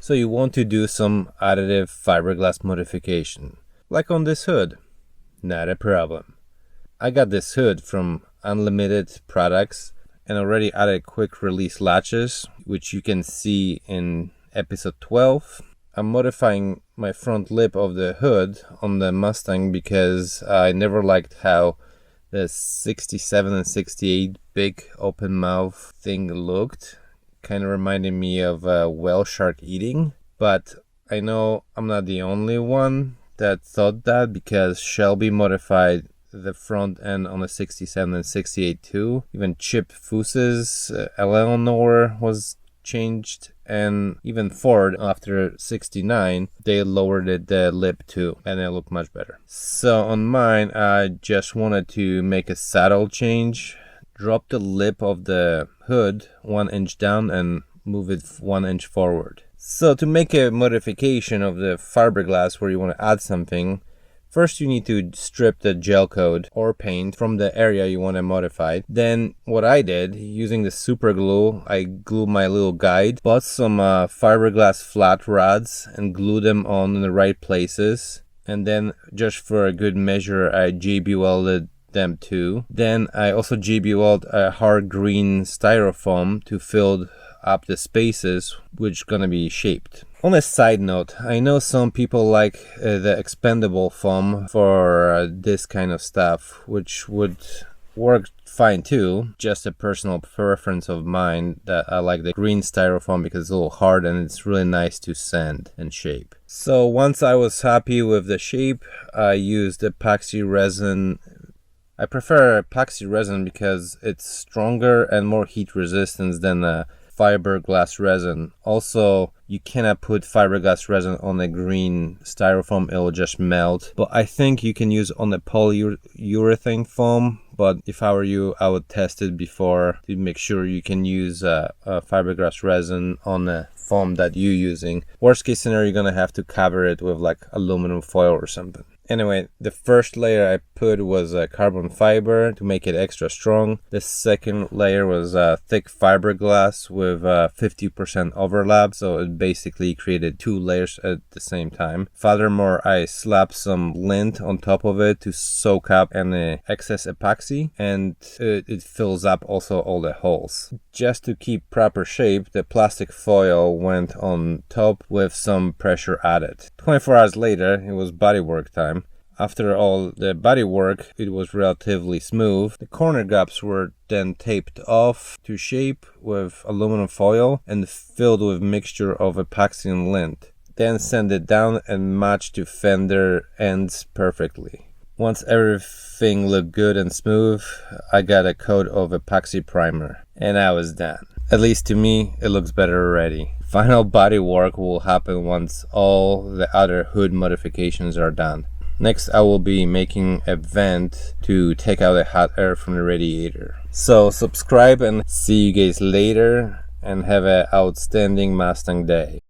So you want to do some additive fiberglass modification, like on this hood. Not a problem. I got this hood from Unlimited Products and already added quick release latches, which you can see in episode 12. I'm modifying my front lip of the hood on the Mustang because I never liked how the 67 and 68 big open mouth thing looked. Kind of reminded me of whale shark eating, but I know I'm not the only one that thought that, because Shelby modified the front end on the 67 and 68 too. Even Chip Foose's Eleanor was changed, and even Ford after 69 they lowered the lip too, and it looked much better. So on mine I just wanted to make a saddle change, drop the lip of the hood 1 inch down and move it 1 inch forward. So to make a modification of the fiberglass where you want to add something, first you need to strip the gel coat or paint from the area you want to modify. Then what I did, using the super glue, I glued my little guide, bought some fiberglass flat rods and glued them on in the right places. And then just for a good measure, I JB welded them too. Then I also JB welded a hard green styrofoam to fill up the spaces which gonna be shaped. On a side note, I know some people like the expendable foam for this kind of stuff, which would work fine too. Just a personal preference of mine that I like the green styrofoam because it's a little hard and it's really nice to sand and shape. So once I was happy with the shape, I used epoxy resin. I prefer epoxy resin because it's stronger and more heat resistant than a fiberglass resin. Also, you cannot put fiberglass resin on a green styrofoam, it'll just melt. But I think you can use on a polyurethane foam. But if I were you, I would test it before to make sure you can use a fiberglass resin on a foam that you're using. Worst case scenario, you're gonna have to cover it with like aluminum foil or something. Anyway, the first layer I put was carbon fiber to make it extra strong. The second layer was thick fiberglass with 50% overlap, so it basically created 2 layers at the same time. Furthermore, I slapped some lint on top of it to soak up any excess epoxy, and it fills up also all the holes. Just to keep proper shape, the plastic foil went on top with some pressure added. 24 hours later, it was bodywork time. After all the body work, it was relatively smooth. The corner gaps were then taped off to shape with aluminum foil and filled with mixture of epoxy and lint. Then sand it down and matched to fender ends perfectly. Once everything looked good and smooth, I got a coat of epoxy primer and I was done. At least to me, it looks better already. Final body work will happen once all the other hood modifications are done. Next, I will be making a vent to take out the hot air from the radiator. So subscribe and see you guys later, and have an outstanding Mustang day.